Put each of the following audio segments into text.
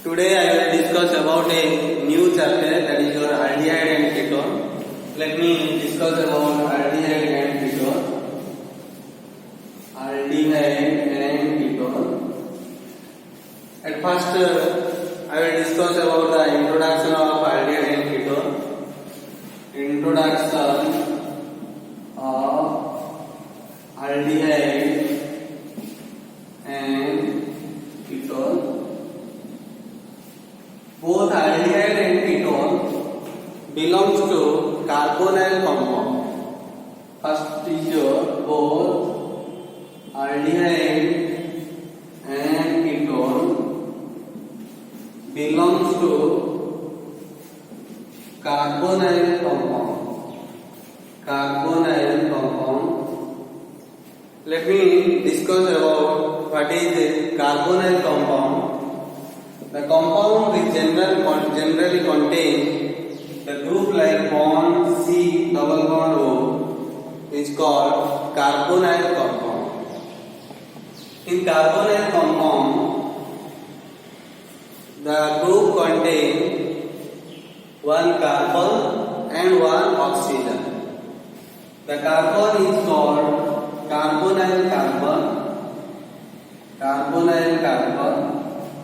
Today I will discuss about a new chapter, that is your aldehyde and ketone. Let me discuss about aldehyde and ketone. Aldehyde and ketone. At first I will discuss about the introduction of aldehyde and ketone. Introduction of aldehyde and ketone. Both aldehyde and ketone belongs to carbonyl compound. First is your both aldehyde and ketone belongs to carbonyl compound. Carbonyl compound. Let me discuss about what is a carbonyl compound. The compound which generally contains the group like bond C double bond O is called carbonyl compound. In carbonyl compound, the group contains one carbon and one oxygen. The carbon is called carbonyl carbon,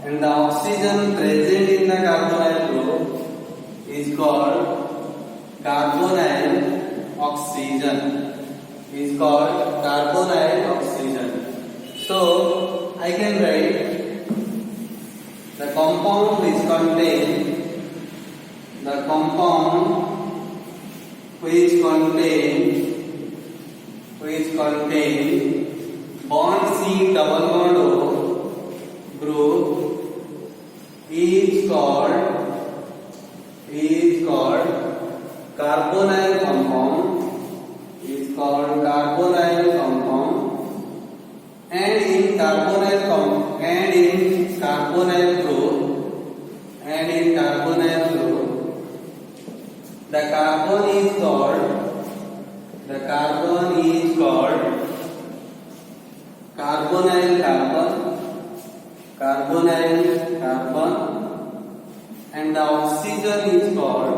and the oxygen present in the carbonyl group is called carbonyl oxygen. So I can write the compound which contain bond C double bond O group is called carbonyl compound. And in carbonyl group the carbon is called carbonyl carbon, and the oxygen is called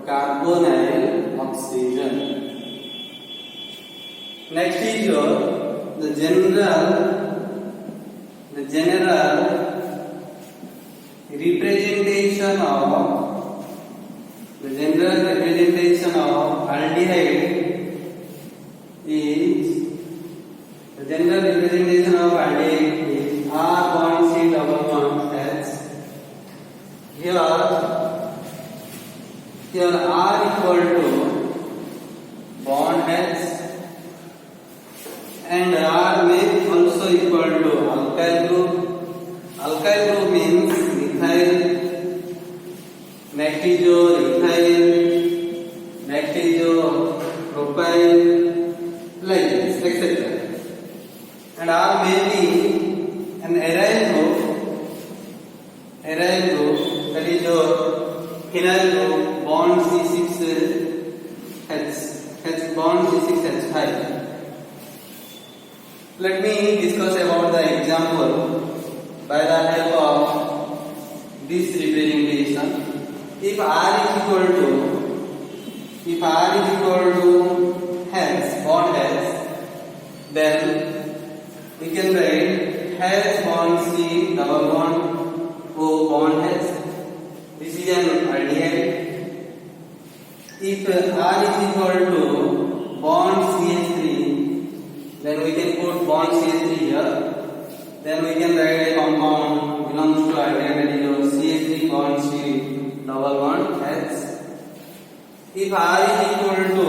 carbonyl oxygen. Next is the general representation of aldehyde is R bond C double bond H. Here R equal to bond H, and R may also equal to alkyl group. Alkyl group means methyl, propyl, like this, etc. And R may be an aryl group, that is your phenyl group, bond C6H bond C6H5. Let me discuss about the example by the help of this representation. If R is equal to H bond H, then we can write H bond C double bond O bond H. This is an aldehyde. If R is equal to bond CH3, then we can put bond CH3 here. Then we can write a compound belongs to aldehyde, that is CH3 bond C double bond H. If R is equal to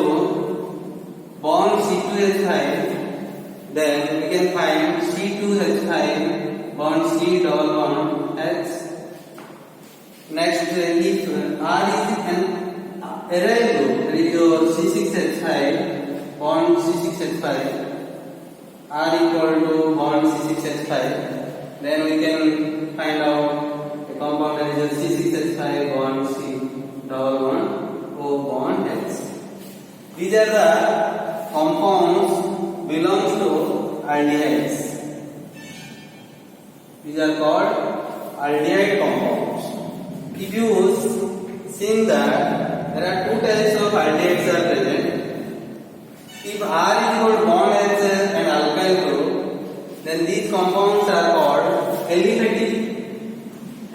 bond C2H5, then we can find C2H5 bond C double bond H. Next, if R is an aryl group, that is your C6H5 bond C6H5, R equal to bond C6H5, then we can find out a compound that is C6H5 bond C double bond O bond H. These are the compounds belongs to aldehydes. These are called aldehyde compounds. If you see that there are two types of aldehydes are present. If R is equal to bond H and alkyl group, then these compounds are called aliphatic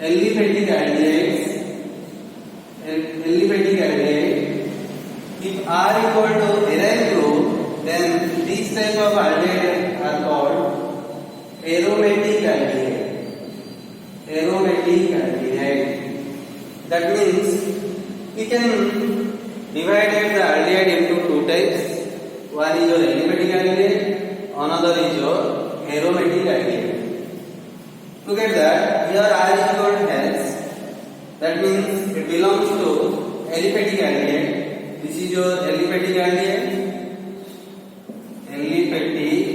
aldehydes. Aliphatic aldehyde. If R equal to aryl group, then these type of aldehydes are called aromatic aldehyde. Aromatic aldehyde. That means we can divide the aldehyde into two types. One is your aliphatic aldehyde, another is your aromatic aldehyde. Look at that. Here R is equal to H. That means it belongs to aliphatic aldehyde. This is your aliphatic aldehyde. Aliphatic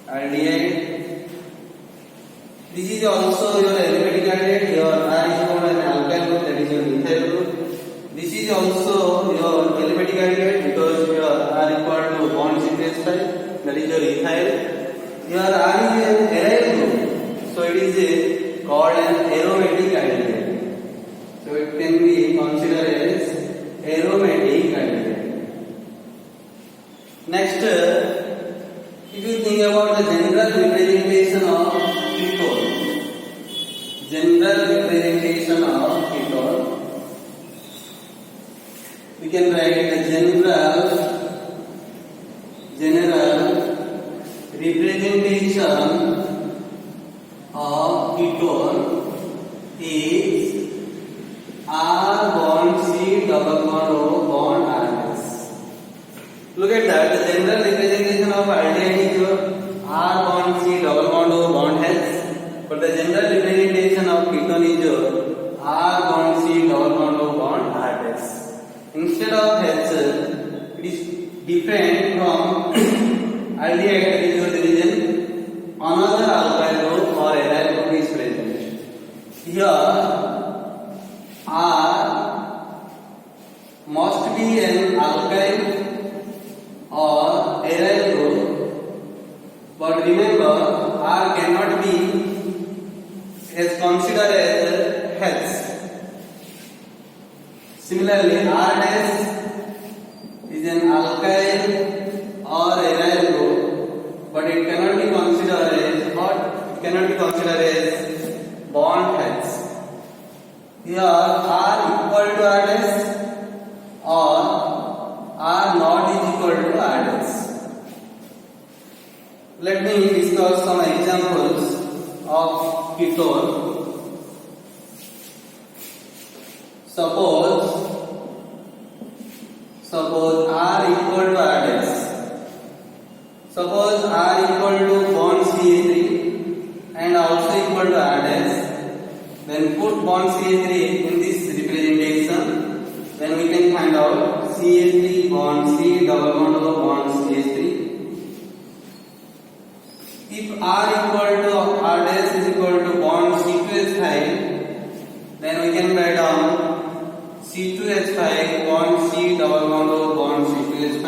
aldehyde. This is also your aliphatic aldehyde. Your R is equal to an alkyl group, that is your methyl group. This is also your aliphatic aldehyde because your R equal to bond CH5, that is your ethyl. Your R is an aryl group, so it is called an aromatic aldehyde. So it can be considered as aromatic aldehyde. Next, if you think about the general representation of ketone, we can write the general representation of ketone is R bond C double bond O bond RS. Look at that. The general representation of aldehyde is your R bond C double bond O bond H. But the general representation of ketone is your R bond C double bond O bond RS. Instead of H, it is different from aldehyde. That is your region. Another alkyl group or aryl group is present. Here R must be an alkyl or aryl group, but remember R cannot be as considered as H. Similarly, R dash is an alkyl or aryl group, but it cannot be considered as what? It cannot be considered as bond H. Here R equal to R dash or R not is equal to R dash. Let me discuss some examples of ketone. Suppose R equal to R dash. Suppose R equal to bond CH3 and also equal to R dash. Then put bond CH3 in this representation. Then we can find out CH3 bond C double bond O bond CH3. If R equal to R dash is equal to bond C2H5, then we can write down C2H5 bond C double bond O bond C2H5.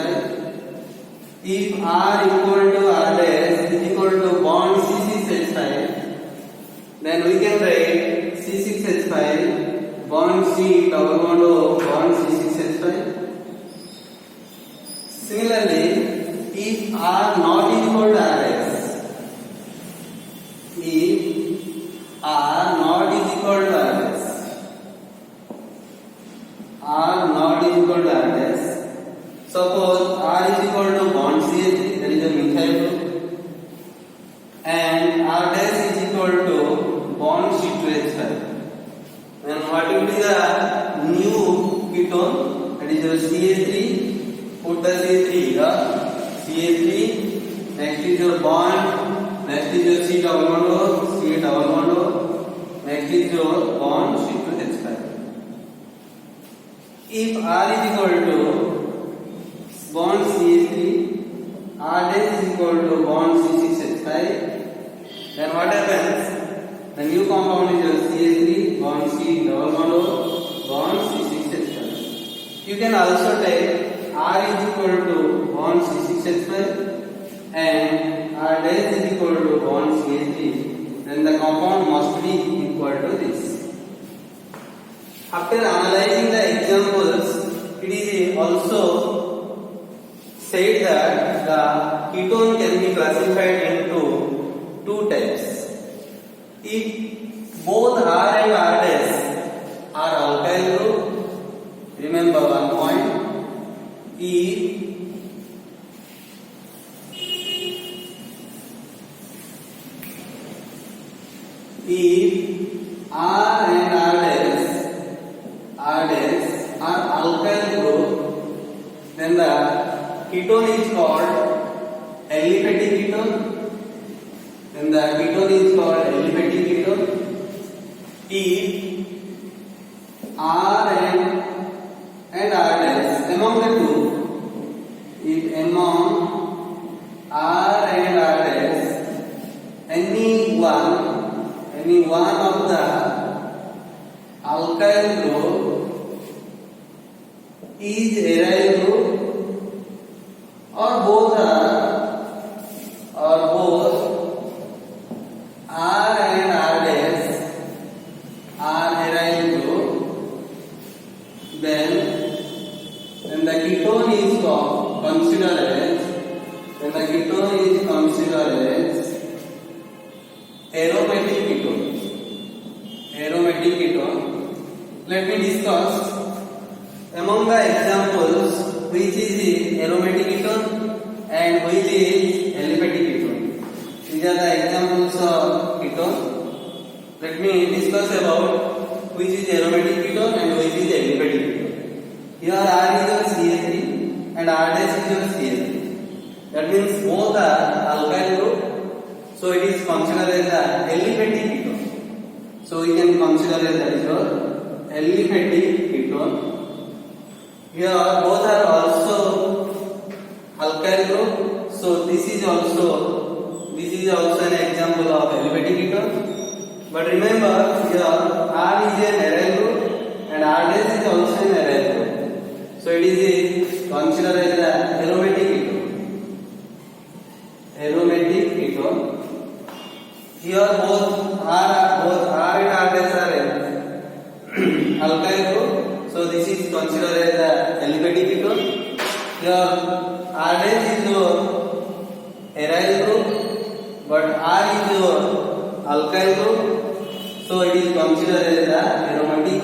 If R equal to R dash is equal to bond C6H5, then we can write C6H5 bond C double bond O bond C6H5. Similarly, if R not equal to R dash, if R not is equal to R dash, R not is equal to R dash. Suppose R is equal to bond CH3, that is a methyl group, and R dash is equal to bond C2H5. Then what will be the new ketone? That is your CH3. Put the CH3 here. CH3. Next is your bond. Next is your C double bond O. C double bond O. Next is your bond C2H5. If R is equal to bond CH3, R dash is equal to bond C6H5, then what happens? The new compound is your CH3 bond C double bond O bond C6H5. You can also take R is equal to bond C6H5 and R dash is equal to bond CH3, then the compound must be equal to this. After analyzing the examples, it is also said that the ketone can be classified into two types. If both R and R dash are alkyl group, remember one point. If R and R dash are alkyl group, then the ketone is called aliphatic ketone. Then the ketone is called aliphatic ketone. If R and R dash among the two, if among R and R dash any one of the alkyl group is aryl group, or both R and R dash are aryl group, then the ketone is considered as aromatic ketone. Aromatic ketone. Let me discuss among the examples which is the aromatic ketone and which is aliphatic ketone. These are the examples of ketone. Let me discuss about which is aromatic ketone and which is aliphatic ketone. Here R is your CH3 and R dash is your CH3. That means both are alkyl group, so it is considered as the aliphatic ketone. So we can consider as that is your aliphatic ketone. Here both are also alkyl group, so this is also an example of aliphatic ketone. But remember here R is an aryl group and R dash is also an aryl group, so it is considered as the aromatic ketone. Aromatic ketone. Here both R and R dash are alkyl group, so this is considered as the aliphatic ketone. Here R dash is your aryl group, but R is your alkyl group, so it is considered as the aromatic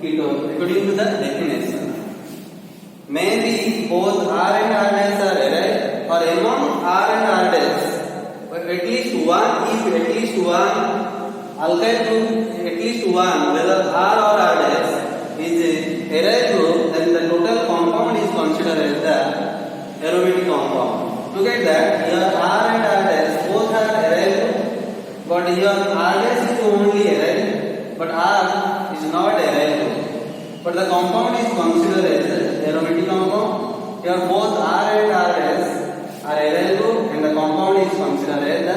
ketone according to the definition. Maybe both R and R dash are aryl, or among R and R dash, but at least one alkyl group, at least one, whether R or R dash is aryl group, then the total compound is considered as the aromatic compound. Look at that, here R and R dash both are aryl group, but here R dash is only aryl, but R is not aryl group. But the compound is considered as the aromatic compound. Here both R and R dash are aryl group and the compound is considered as the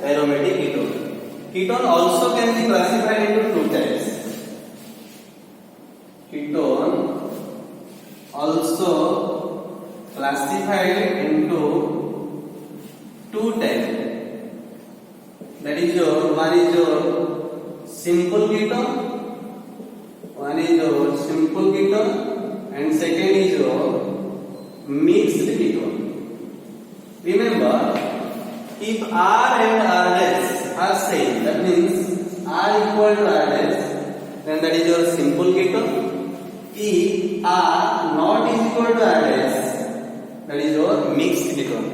aromatic ketone. Ketone also can be classified into two types. Ketone also classified into two types. That is one is your simple ketone. One is your simple ketone and second is your mixed ketone. Remember, if R and R dash are same, that means R equal to R dash, then that is your simple ketone. If R not is equal to R dash, that is your mixed ketone.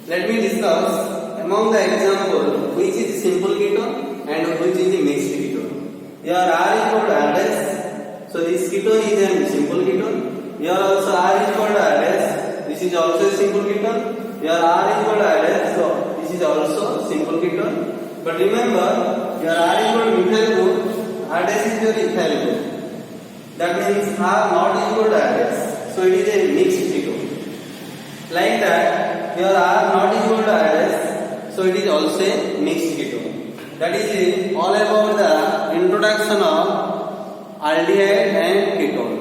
Let me discuss among the example which is simple ketone and which is the mixed ketone. Here R equal to R dash, so this ketone is a simple ketone. Here also R is equal to R dash, this is also a simple ketone. Here R is equal to R dash, so this is also simple ketone. But remember, here R is equal to methyl group, R dash is your ethyl group. That means R not equal to R dash, so it is a mixed ketone. Like that, here R not equal to R dash, so it is also a mixed ketone. That is all about the introduction of aldehyde and ketone.